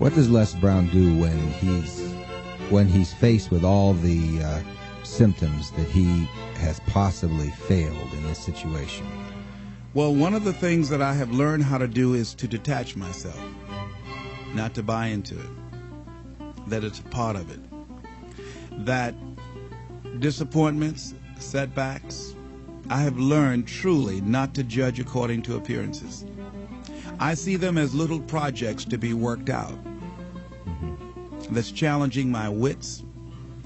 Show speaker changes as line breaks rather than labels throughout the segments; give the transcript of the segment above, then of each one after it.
What does Les Brown do when he's faced with all the symptoms that he has possibly failed in this situation?
Well, one of the things that I have learned how to do is to detach myself, not to buy into it, that it's a part of it, that disappointments, setbacks, I have learned truly not to judge according to appearances. I see them as little projects to be worked out. That's challenging my wits,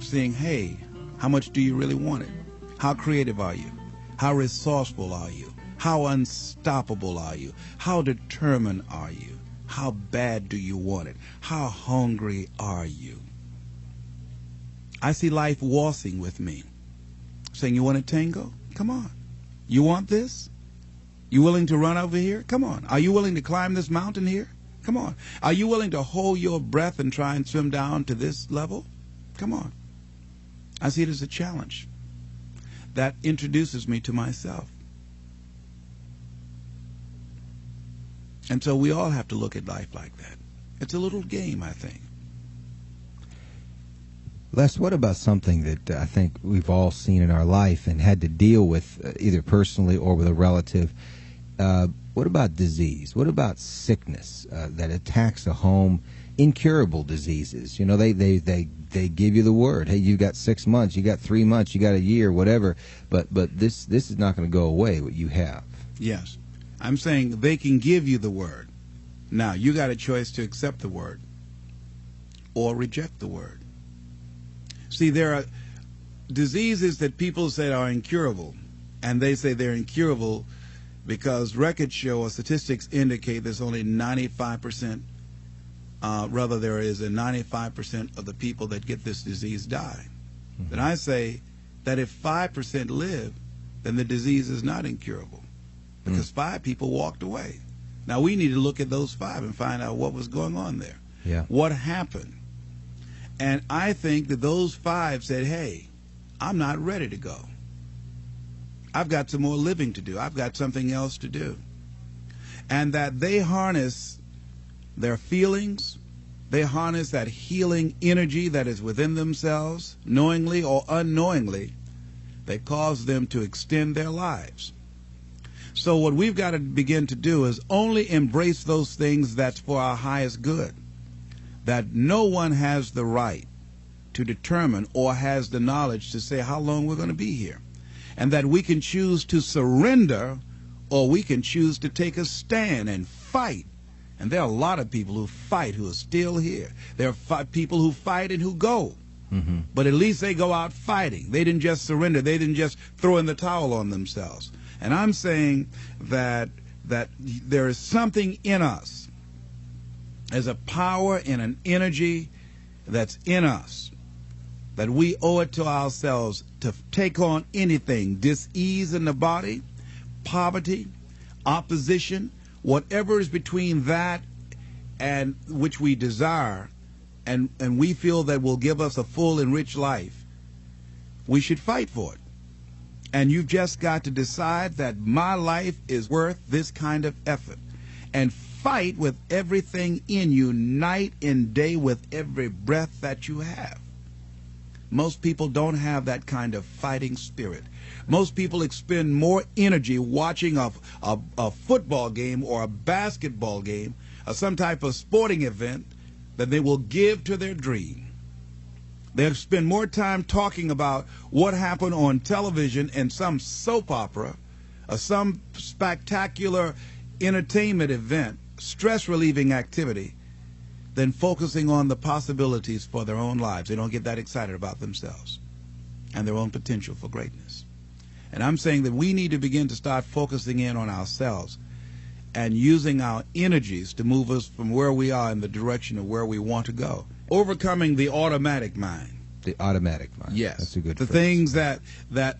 saying, hey, how much do you really want it? How creative are you? How resourceful are you? How unstoppable are you? How determined are you? How bad do you want it? How hungry are you? I see life waltzing with me, saying, you want a tango? Come on. You want this? You willing to run over here? Come on. Are you willing to climb this mountain here? Come on. Are you willing to hold your breath and try and swim down to this level? Come on. I see it as a challenge that introduces me to myself. And so we all have to look at life like that. It's a little game, I think.
Les, what about something that I think we've all seen in our life and had to deal with either personally or with a relative? What about disease? What about sickness that attacks a home? Incurable diseases. You know, they give you the word. Hey, you got 6 months, you got 3 months, you got a year, whatever. But this is not going to go away. What you have.
Yes, I'm saying they can give you the word. Now you got a choice to accept the word or reject the word. See, there are diseases that people say are incurable, and they say they're incurable because records show or statistics indicate there's only 95%, rather there is a 95% of the people that get this disease die. Mm-hmm. Then I say that if 5% live, then the disease is not incurable because 5 people walked away. Now we need to look at those 5 and find out what was going on there.
Yeah.
What happened? And I think that those 5 said, hey, I'm not ready to go. I've got some more living to do. I've got something else to do. And that they harness their feelings. They harness that healing energy that is within themselves, knowingly or unknowingly, that cause them to extend their lives. So what we've got to begin to do is only embrace those things that's for our highest good. That no one has the right to determine or has the knowledge to say how long we're going to be here. And that we can choose to surrender or we can choose to take a stand and fight. And there are a lot of people who fight who are still here. There are people who fight and who go. Mm-hmm. But at least they go out fighting. They didn't just surrender. They didn't just throw in the towel on themselves. And I'm saying that there is something in us. There's a power and an energy that's in us that we owe it to ourselves to take on anything, dis-ease in the body, poverty, opposition, whatever is between that and which we desire and we feel that will give us a full and rich life, we should fight for it. And you've just got to decide that my life is worth this kind of effort. And fight with everything in you, night and day, with every breath that you have. Most people don't have that kind of fighting spirit. Most people expend more energy watching a football game or a basketball game or some type of sporting event than they will give to their dream. They'll spend more time talking about what happened on television in some soap opera or some spectacular entertainment event, stress-relieving activity, than focusing on the possibilities for their own lives. They don't get that excited about themselves and their own potential for greatness. And I'm saying that we need to begin to start focusing in on ourselves and using our energies to move us from where we are in the direction of where we want to go. Overcoming the automatic mind.
The automatic mind.
Yes.
That's a good
The
phrase.
things that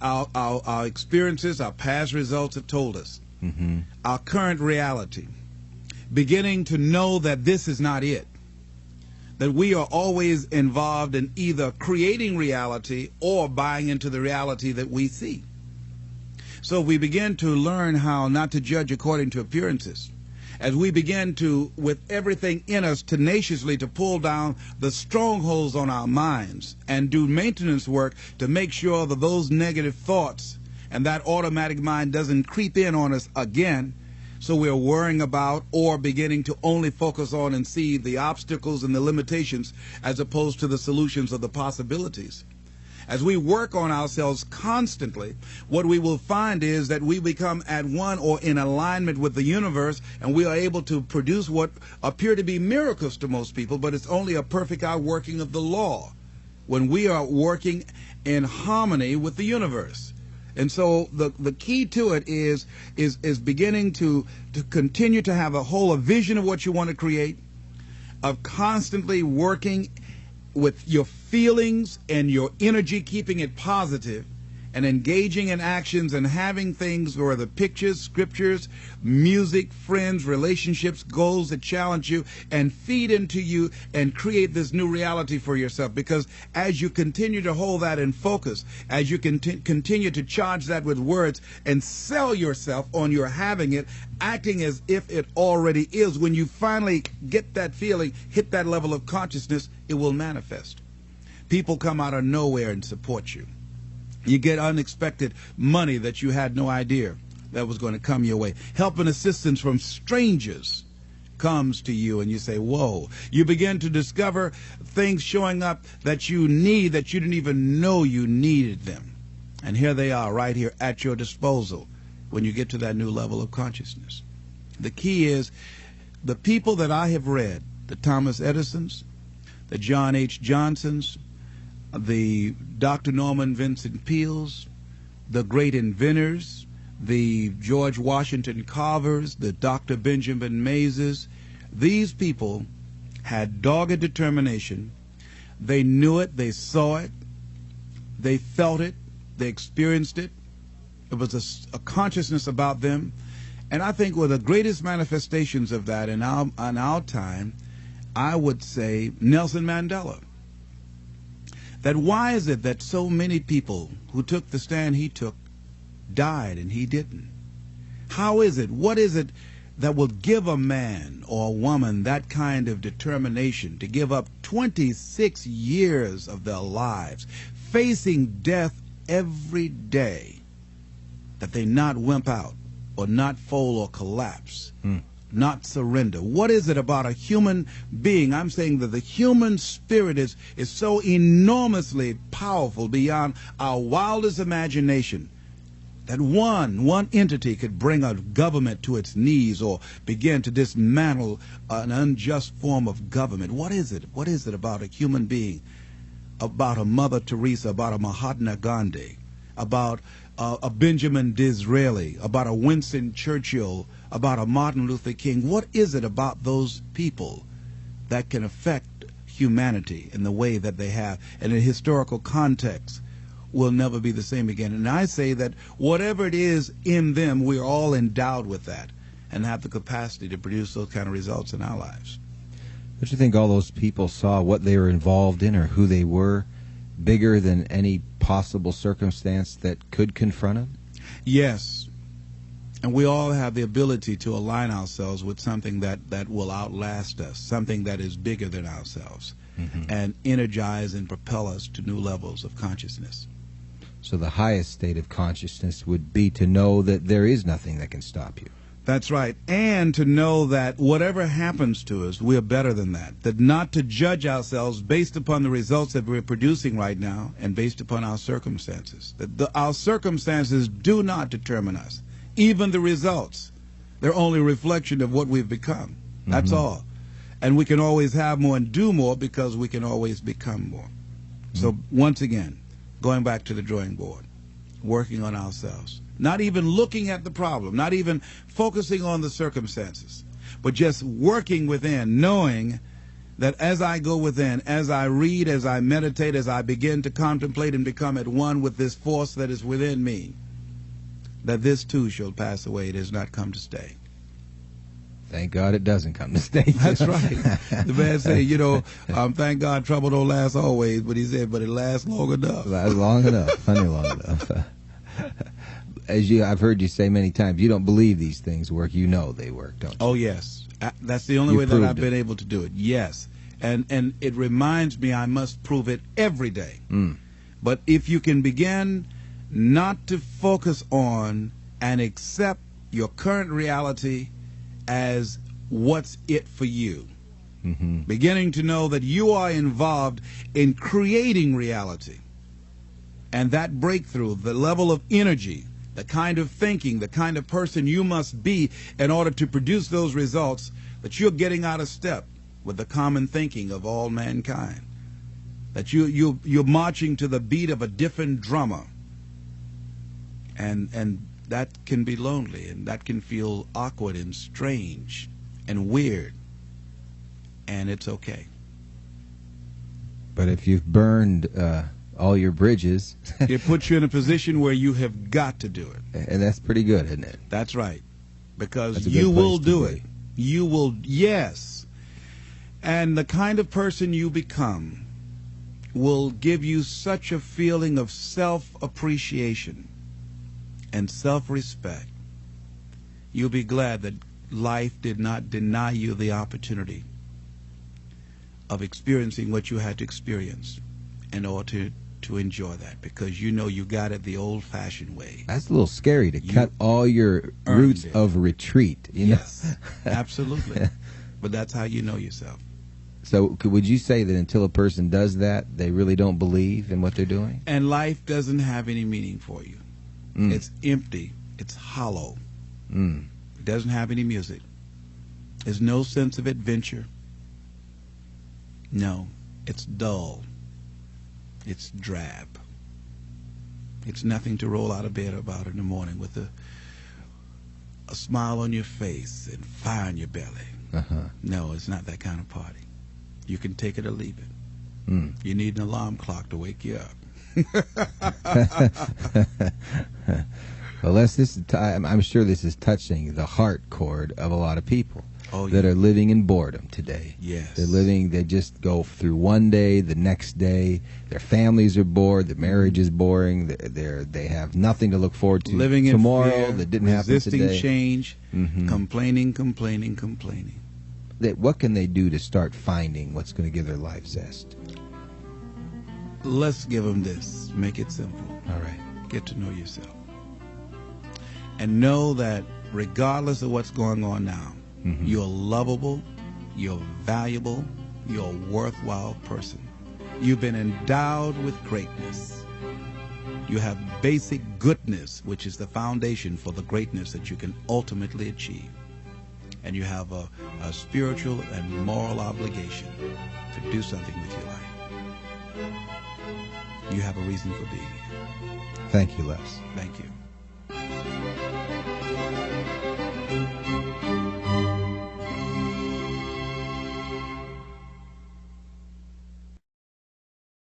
our experiences, our past results have told us. Mm-hmm. Our current reality. Beginning to know that this is not it. That we are always involved in either creating reality or buying into the reality that we see. So we begin to learn how not to judge according to appearances as we begin to, with everything in us, tenaciously to pull down the strongholds on our minds and do maintenance work to make sure that those negative thoughts and that automatic mind doesn't creep in on us again, so we're worrying about or beginning to only focus on and see the obstacles and the limitations as opposed to the solutions or the possibilities. As we work on ourselves constantly, what we will find is that we become at one or in alignment with the universe, and we are able to produce what appear to be miracles to most people, but it's only a perfect outworking of the law when we are working in harmony with the universe. And so the key to it is beginning to continue to have a vision of what you want to create, of constantly working with your feelings and your energy, keeping it positive, and engaging in actions and having things where the pictures, scriptures, music, friends, relationships, goals that challenge you and feed into you and create this new reality for yourself. Because as you continue to hold that in focus, as you continue to charge that with words and sell yourself on your having it, acting as if it already is, when you finally get that feeling, hit that level of consciousness, it will manifest. People come out of nowhere and support you. You get unexpected money that you had no idea that was going to come your way. Help and assistance from strangers comes to you, and you say, whoa. You begin to discover things showing up that you need, that you didn't even know you needed them. And here they are, right here at your disposal when you get to that new level of consciousness. The key is the people that I have read, the Thomas Edisons, the John H. Johnsons, the Dr. Norman Vincent Peales, the great inventors, the George Washington Carvers, the Dr. Benjamin Mazes, these people had dogged determination. They knew it, they saw it, they felt it, they experienced it. It was a consciousness about them. And I think one of the greatest manifestations of that in our time, I would say Nelson Mandela. That why is it that so many people who took the stand he took died and he didn't? How is it? What is it that will give a man or a woman that kind of determination to give up 26 years of their lives, facing death every day, that they not wimp out or not fold or collapse? Not surrender. What is it about a human being? I'm saying that the human spirit is so enormously powerful beyond our wildest imagination that one entity could bring a government to its knees or begin to dismantle an unjust form of government. What is it? What is it about a human being, about a Mother Teresa, about a Mahatma Gandhi, about a Benjamin Disraeli, about a Winston Churchill, about a Martin Luther King? What is it about those people that can affect humanity in the way that they have, and in historical context will never be the same again? And I say that whatever it is in them, we are all endowed with that and have the capacity to produce those kind of results in our lives.
Don't you think all those people saw what they were involved in or who they were bigger than any possible circumstance that could confront them?
Yes. And we all have the ability to align ourselves with something that will outlast us, something that is bigger than ourselves, and energize and propel us to new levels of consciousness.
So the highest state of consciousness would be to know that there is nothing that can stop you.
That's right. And to know that whatever happens to us, we are better than that. That not to judge ourselves based upon the results that we're producing right now and based upon our circumstances. That our circumstances do not determine us. Even the results, they're only a reflection of what we've become. That's all. And we can always have more and do more because we can always become more. So once again, going back to the drawing board, working on ourselves. Not even looking at the problem, not even focusing on the circumstances, but just working within, knowing that as I go within, as I read, as I meditate, as I begin to contemplate and become at one with this force that is within me, that this too shall pass away. It has not come to stay.
Thank God it doesn't come to stay.
That's right. The man said, thank God trouble don't last always, but he said, but it lasts long enough.
Lasts long enough, plenty long enough. I've heard you say many times, you don't believe these things work. You know they work, don't you?
Oh, yes. That's the only
You
way that
proved
I've been
it.
able to do it. Yes. And it reminds me I must prove it every day. But if you can begin not to focus on and accept your current reality as what's it for you, beginning to know that you are involved in creating reality, and that breakthrough, the level of energy, the kind of thinking, the kind of person you must be in order to produce those results, that you're getting out of step with the common thinking of all mankind, that you're marching to the beat of a different drummer, and that can be lonely, and that can feel awkward and strange and weird, and it's okay.
But if you've burned all your bridges,
It puts you in a position where you have got to do it.
and that's pretty good, isn't it?
That's right. Because
That's a
you
good
will
place to
do
be.
it. You will, yes. And the kind of person you become will give you such a feeling of self-appreciation and self-respect. You'll be glad that life did not deny you the opportunity of experiencing what you had to experience in order to enjoy that, because you know you got it the old-fashioned way.
That's a little scary to
You
cut all your
earned
roots
it.
of retreat. You
Yes,
know?
absolutely. But that's how you know yourself.
So would you say that until a person does that, they really don't believe in what they're doing?
And life doesn't have any meaning for you.
Mm.
It's empty. It's hollow.
Mm.
It doesn't have any music. There's no sense of adventure. No, it's dull. It's drab. It's nothing to roll out of bed about in the morning with a smile on your face and fire in your belly.
Uh-huh.
No, it's not that kind of party. You can take it or leave it.
Mm.
You need an alarm clock to wake you up.
Well, this is I'm sure this is touching the heart chord of a lot of people that
yeah.
are living in boredom today.
Yes.
They just go through one day, the next day, their families are bored, the marriage is boring, they have nothing to look forward to
Living in
tomorrow
fear,
that didn't happen
resisting
today.
change,
Mhm.
complaining.
What can they do to start finding what's going to give their life zest?
Let's give them this. Make it simple.
All right.
Get to know yourself. And know that regardless of what's going on now, you're lovable, you're valuable, you're a worthwhile person. You've been endowed with greatness. You have basic goodness, which is the foundation for the greatness that you can ultimately achieve. And you have a spiritual and moral obligation to do something with your life. You have a reason for being here.
Thank you, Les.
Thank you.